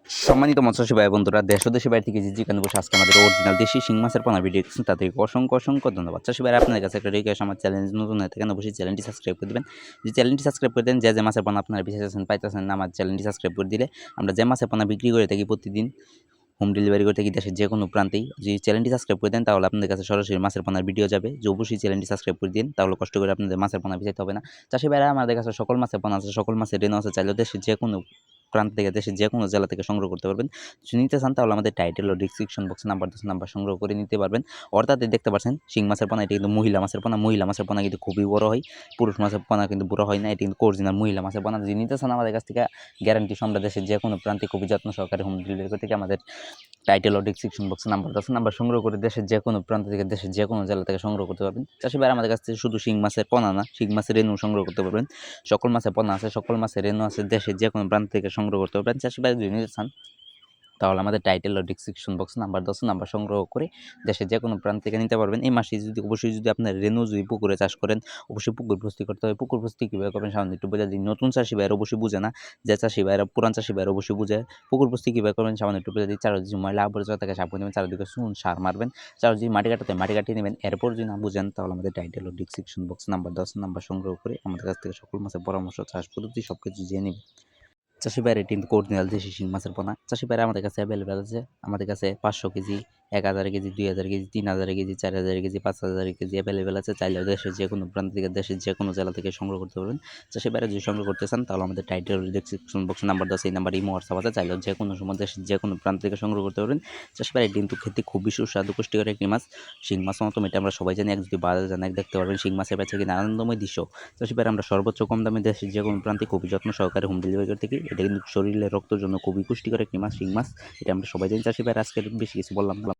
সম্মানিত মৎস্যজীবী ভাই বন্ধুরা, দেশ ও দেশের বাইরে থেকে যেখানে বসে আজকে আমাদের অরিজিনাল দেশি শিং মাছের পোনা ভিডিও দেখছেন তাদেরকে অসংখ্য অসংখ্য ধন্যবাদ। চাষি ভাইরা আপনাদের কাছে একটা রিকোয়েস্ট, আমার চ্যানেল নতুন হয়ে থাকেন অবশ্যই চ্যানেলটি সাবস্ক্রাইব করে দেবেন। যে চ্যানেলটি সাবস্ক্রাইব করে দেন, যে মাছের পোনা আপনারা বিশেষ পাইতেছেন না, আমার চ্যানেলটি সাবস্ক্রাইব করে দিলে আমরা যে মাছের পোনা বিক্রি করে থাকি প্রতিদিন হোম ডেলিভারি করে থাকি দেশের যে কোনো প্রান্তেই। যদি চ্যানেলটি সাবস্ক্রাইব করে দেন তাহলে আপনাদের কাছে সরাসরি মাছের পোনার ভিডিও যাবে। যে অবশ্যই চ্যানেলটি সাবস্ক্রাইব করে দিন, তাহলে কষ্ট করে আপনাদের মাছের পোনা বেচাইতে হবে না। চাষি ভাইরা আমাদের কাছে সকল মাছের পোনা আছে, সকল মাছের রেনু আছে, চাইলে দেশের যে কোনো প্রান্ত থেকে দেশের যে কোনো জেলা থেকে সংগ্রহ করতে পারবেন। যদি নিতে চান তাহলে আমাদের টাইটেল ও ডিসক্রিপশন বক্সে নাম্বার 10 নাম্বার সংগ্রহ করে নিতে পারবেন। অর্থাৎ দেখতে পাচ্ছেন শিং মাছের পোনা, এটা কিন্তু মহিলা মাছের পোনা। মহিলা মাছের পোনা কিন্তু খুবই বড় হয়, পুরুষ মাছের পোনা কিন্তু বড় হয় না। এটা কিন্তু অরিজিনাল মহিলা মাছের পোনা। যদি নিতে চান আমাদের কাছ থেকে গ্যারান্টি আমরা দেশের যে কোনো প্রান্তে খুবই যত্ন সহকারে হোম ডেলিভারি থেকে আমাদের টাইটেল ও ডিসক্রিপশন বক্সে নাম্বার 10 নাম্বার সংগ্রহ করে দেশের যে কোনো প্রান্ত থেকে দেশের যে কোনো জেলা থেকে সংগ্রহ করতে পারবেন। চাষি ভাইরা আমাদের কাছ থেকে শুধু শিং মাছের পোনা না, শিং মাছের রেনু সংগ্রহ করতে পারবেন। সকল মাছের পোনা আছে, সকল মাছের রেনু আছে, দেশের যে কোনো প্রান্ত থেকে সংগ্রহ করতে পারবেন। চাষি ভাইরা যদি নিতে চান তাহলে আমাদের টাইটেল ও ডিসক্রিপশন বক্স নাম্বার 10 নাম্বার সংগ্রহ করে দেশের যে কোনো প্রান্ত থেকে নিতে পারবেন। এই মাসে অবশ্যই যদি আপনার রেনু যদি পুকুরে চাষ করেন, অবশ্যই পুকুর প্রস্তুতি করতে হবে। পুকুর প্রস্তুতি কীভাবে করবেন সামান্য একটু বোঝা দিই। নতুন চাষি ভাইয়েরা অবশ্যই বুঝে না, যে চাষি ভাইয়েরা পুরান চাষি ভাইয়েরা অবশ্যই বুঝে। পুকুর প্রস্তুতি কীভাবে করবেন সামান্য একটু বোঝা দিই। চারদিকে ময়লা আবর্জনা থেকে সাবধানে নেবেন, চারদিকে চুন সার মারবেন, চারদিকে মাটি কাটাতে মাটি কাটিয়ে নেবেন। এরপর যদি না বুঝেন তাহলে আমাদের টাইটেল ও ডিসক্রিপশন বক্স নাম্বার 10 নাম্বার সংগ্রহ করে আমাদের কাছ থেকে সকল মাছের পরামর্শ, চাষ পদ্ধতি সব কিছু জেনে নেবেন। চাষি ভাইয়ের এটি কিন্তু অরিজিনাল দেশি শিং মাছের পোনা। চাষি ভাইয়েরা আমাদের কাছে অ্যাভেলেবেল আছে। আমাদের কাছে 500 KG, 1000 KG, 2000 KG, 3000 KG, 4000 KG, 5000 KG available আছে। চাইলে দেশের যে কোনো প্রান্ত থেকে দেশের যে কোনো জেলা থেকে সংগ্রহ করতে পারবেন। চাষি ভাইয়েরা যদি সংগ্রহ করতে চান তাহলে আমাদের টাইটেল ডিসক্রিপশন বক্সে নাম্বার 10 এই নাম্বার ইমো হোয়াটসঅ্যাপ আছে। চাইলে যে কোনো সময় দেশের যে কোনো প্রান্ত থেকে সংগ্রহ করতে পারবেন। চাষি ভাইয়ের এটি কিন্তু খেতে খুবই সুস্বাদু পুষ্টিকর একটি মাছ। শিং মাছ মতো এটা আমরা সবাই জানি। এক যদি বাজারে যান এক দেখতে পারবেন শিং মাছের বেচা কিনা আনন্দময় দৃশ্য। চাষি ভাইয়েরা আমরা সর্বোচ্চ কম দামে দেশের যে কোনো প্রান্তে খুবই যত্ন সহকারে হোম ডেলিভারি করে থাকি। এটা কিন্তু শরীরে রক্তের জন্য খুবই পুষ্টিকর একটি মাছ শিং মাছ। এটা আমরা সবাই জানি। চাষি ভাইয়েরা আজকে বেশি কিছু বললাম না।